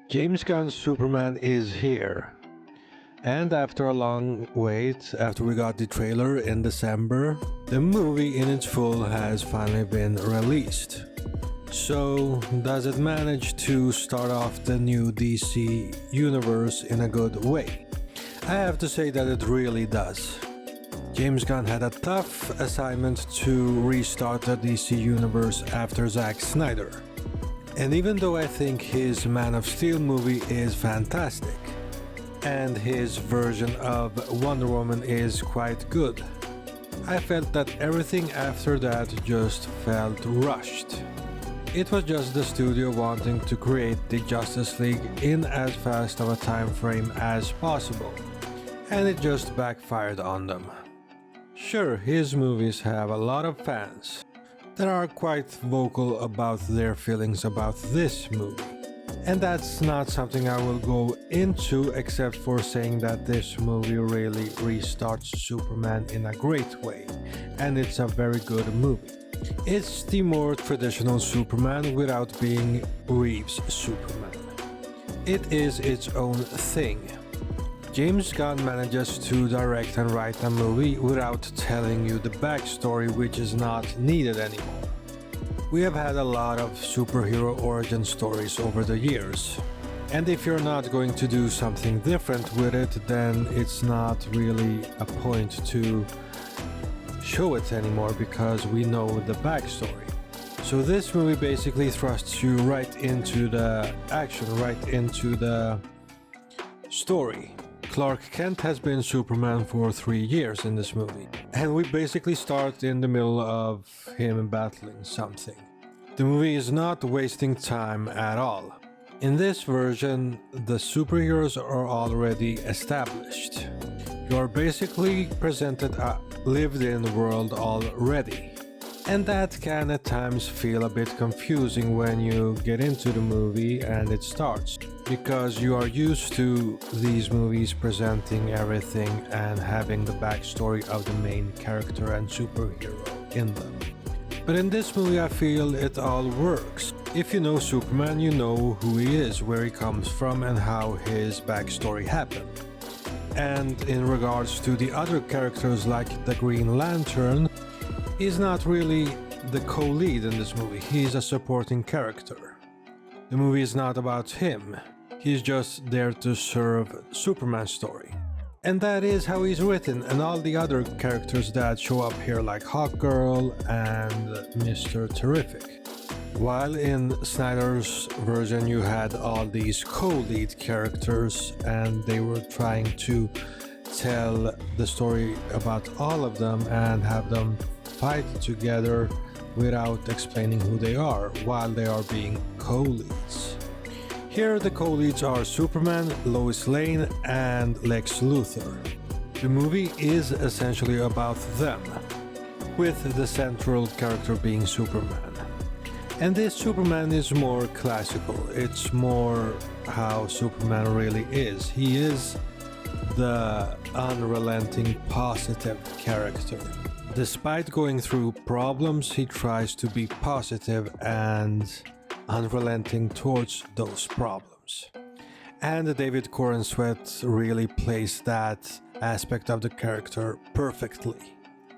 James Gunn's Superman is here. And after a long wait, after we got the trailer in December, the movie in its full has finally been released. So, does it manage to start off the new DC universe in a good way? I have to say that it really does. James Gunn had a tough assignment to restart the DC universe after Zack Snyder. And even though I think his Man of Steel movie is fantastic, and his version of Wonder Woman is quite good, I felt that everything after that just felt rushed. It was just the studio wanting to create the Justice League in as fast of a time frame as possible, and it just backfired on them. Sure, his movies have a lot of fans that are quite vocal about their feelings about this movie. And that's not something I will go into except for saying that this movie really restarts Superman in a great way, and it's a very good movie. It's the more traditional Superman without being Reeves' Superman. It is its own thing. James Gunn manages to direct and write a movie without telling you the backstory, which is not needed anymore. We have had a lot of superhero origin stories over the years, and if you're not going to do something different with it, then it's not really a point to show it anymore because we know the backstory. So this movie basically thrusts you right into the action, right into the story. Clark Kent has been Superman for 3 years in this movie, and we basically start in the middle of him battling something. The movie is not wasting time at all. In this version, the superheroes are already established. You are basically presented a lived-in world already. And that can at times feel a bit confusing when you get into the movie and it starts, because you are used to these movies presenting everything and having the backstory of the main character and superhero in them. But in this movie I feel it all works. If you know Superman, you know who he is, where he comes from and how his backstory happened. And in regards to the other characters like the Green Lantern, he's not really the co-lead in this movie, he's a supporting character. The movie is not about him, he's just there to serve Superman's story. And that is how he's written, and all the other characters that show up here like Hawkgirl and Mr. Terrific. While in Snyder's version you had all these co-lead characters and they were trying to tell the story about all of them and have them fight together without explaining who they are while they are being co-leads. Here the co-leads are Superman, Lois Lane and Lex Luthor. The movie is essentially about them, with the central character being Superman. And this Superman is more classical, it's more how Superman really is. He is the unrelenting positive character. Despite going through problems, he tries to be positive and unrelenting towards those problems. And David Corenswet really plays that aspect of the character perfectly.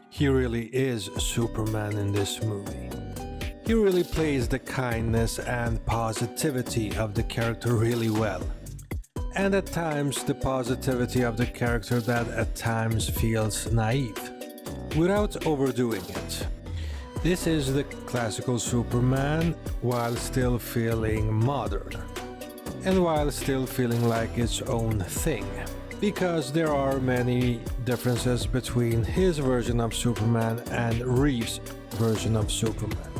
He really is Superman in this movie. He really plays the kindness and positivity of the character really well. And at times the positivity of the character that at times feels naive, without overdoing it. This is the classical Superman while still feeling modern, and while still feeling like its own thing, because there are many differences between his version of Superman and Reeves' version of Superman.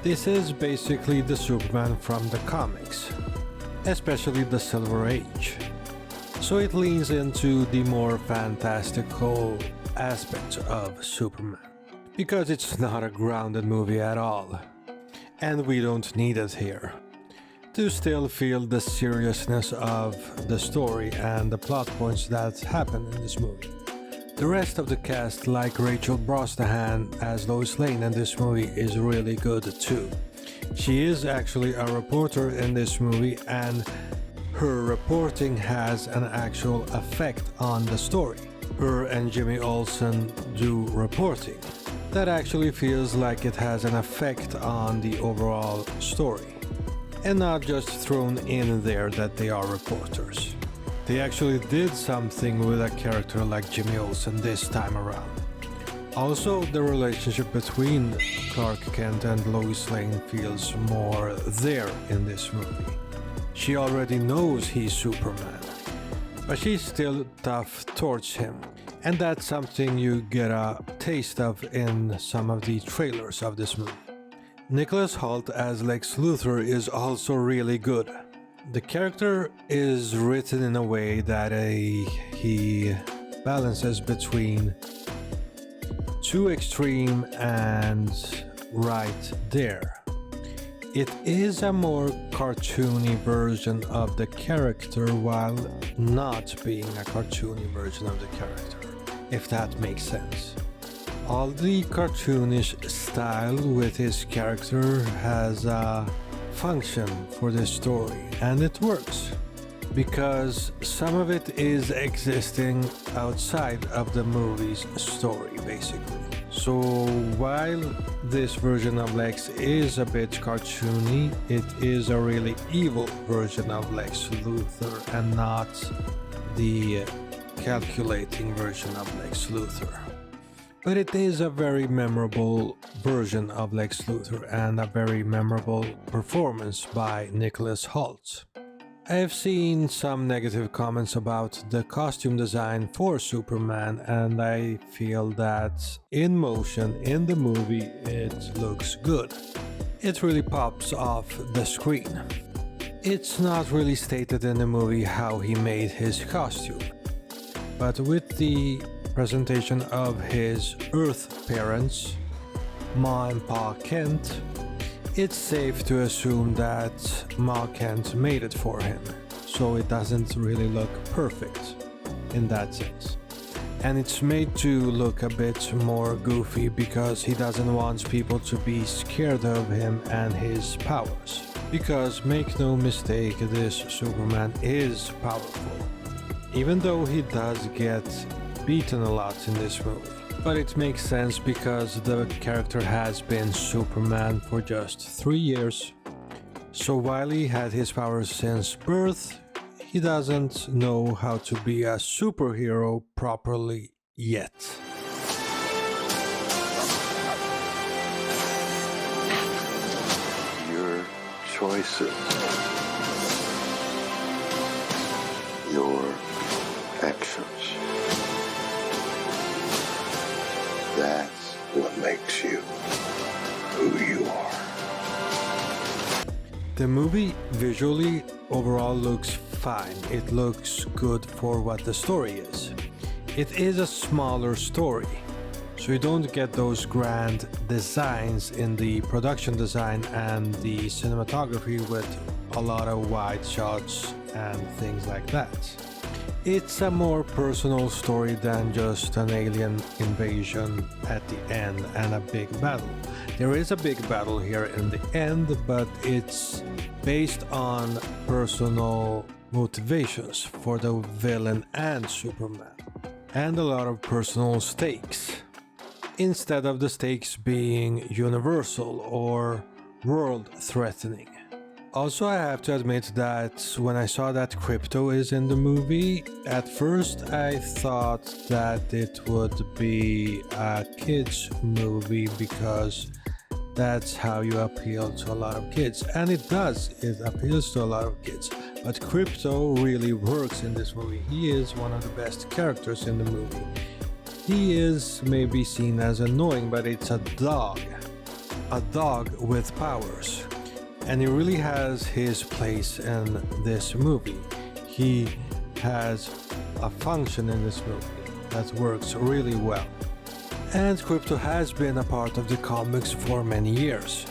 This is basically the Superman from the comics, especially the Silver Age. So it leans into the more fantastical aspects of Superman. Because it's not a grounded movie at all. And we don't need it here. To still feel the seriousness of the story and the plot points that happen in this movie. The rest of the cast, like Rachel Brosnahan as Lois Lane in this movie, is really good too. She is actually a reporter in this movie, and her reporting has an actual effect on the story. Her and Jimmy Olsen do reporting. That actually feels like it has an effect on the overall story. And not just thrown in there that they are reporters. They actually did something with a character like Jimmy Olsen this time around. Also, the relationship between Clark Kent and Lois Lane feels more there in this movie. She already knows he's Superman, but she's still tough towards him. And that's something you get a taste of in some of the trailers of this movie. Nicholas Hoult as Lex Luthor is also really good. The character is written in a way that he balances between too extreme and right there. It is a more cartoony version of the character while not being a cartoony version of the character, if that makes sense. All the cartoonish style with his character has a function for this story, and it works because some of it is existing outside of the movie's story, basically. So while this version of Lex is a bit cartoony, it is a really evil version of Lex Luthor and not the calculating version of Lex Luthor. But it is a very memorable version of Lex Luthor and a very memorable performance by Nicholas Hoult. I have seen some negative comments about the costume design for Superman, and I feel that in motion in the movie it looks good. It really pops off the screen. It's not really stated in the movie how he made his costume, but with the presentation of his Earth parents, Ma and Pa Kent, it's safe to assume that Ma Kent made it for him, so it doesn't really look perfect in that sense. And it's made to look a bit more goofy because he doesn't want people to be scared of him and his powers. Because make no mistake, this Superman is powerful, even though he does get beaten a lot in this movie. But it makes sense because the character has been Superman for just 3 years. So while he had his powers since birth, he doesn't know how to be a superhero properly yet. Your choices, your actions. That's what makes you who you are. The movie visually overall looks fine. It looks good for what the story is. It is a smaller story, so you don't get those grand designs in the production design and the cinematography with a lot of wide shots and things like that. It's a more personal story than just an alien invasion at the end and a big battle. There is a big battle here in the end, but it's based on personal motivations for the villain and Superman, and a lot of personal stakes, instead of the stakes being universal or world-threatening. Also, I have to admit that when I saw that Crypto is in the movie, at first I thought that it would be a kids movie because that's how you appeal to a lot of kids. And it does, it appeals to a lot of kids. But Crypto really works in this movie. He is one of the best characters in the movie. He is maybe seen as annoying, but it's a dog with powers. And he really has his place in this movie. He has a function in this movie that works really well. And Krypto has been a part of the comics for many years.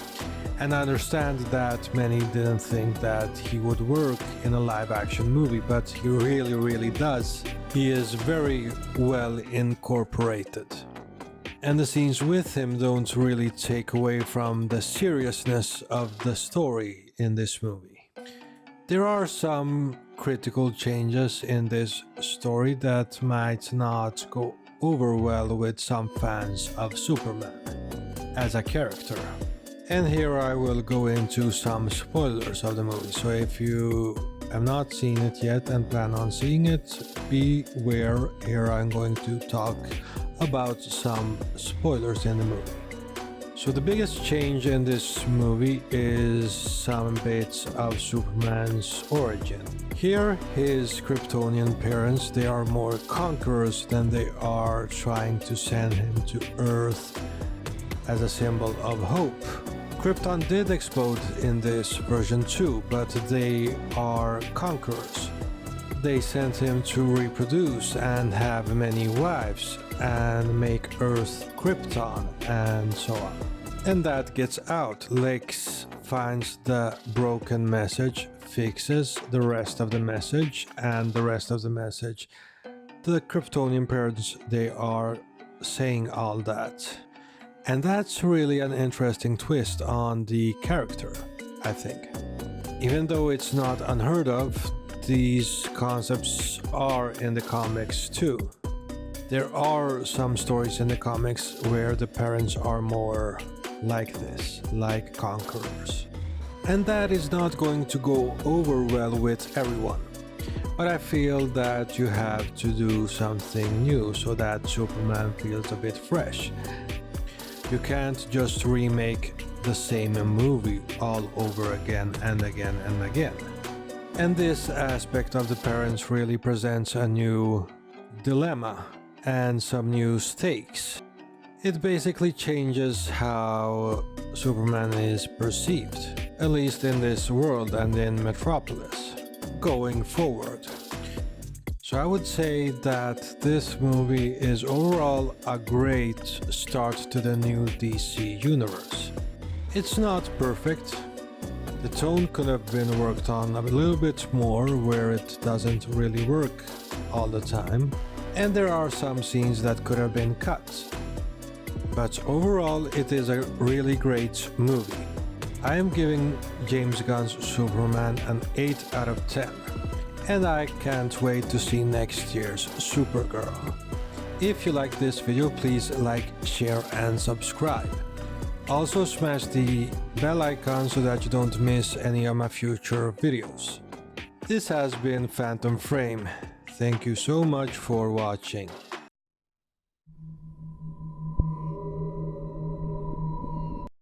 And I understand that many didn't think that he would work in a live-action movie, but he really does. He is very well incorporated. And the scenes with him don't really take away from the seriousness of the story in this movie. There are some critical changes in this story that might not go over well with some fans of Superman as a character. And here I will go into some spoilers of the movie, so if you have not seen it yet and plan on seeing it, beware, here I'm going to talk about some spoilers in the movie. So the biggest change in this movie is some bits of Superman's origin. Here, his Kryptonian parents, they are more conquerors than they are trying to send him to Earth as a symbol of hope. Krypton did explode in this version too, but they are conquerors. They sent him to reproduce and have many wives and make Earth Krypton and so on. And that gets out. Lex finds the broken message, fixes the rest of the message, and the rest of the message. The Kryptonian parents, they are saying all that. And that's really an interesting twist on the character, I think. Even though it's not unheard of, these concepts are in the comics too. There are some stories in the comics where the parents are more like this, like conquerors. And that is not going to go over well with everyone. But I feel that you have to do something new so that Superman feels a bit fresh. You can't just remake the same movie all over again and again and again. And this aspect of the parents really presents a new dilemma and some new stakes. It basically changes how Superman is perceived, at least in this world and in Metropolis, going forward. So I would say that this movie is overall a great start to the new DC universe. It's not perfect. The tone could have been worked on a little bit more where it doesn't really work all the time. And there are some scenes that could have been cut. But overall, it is a really great movie. I am giving James Gunn's Superman an 8 out of 10. And I can't wait to see next year's Supergirl. If you like this video, please like, share and subscribe. Also smash the bell icon so that you don't miss any of my future videos. This has been Phantom Frame. Thank you so much for watching.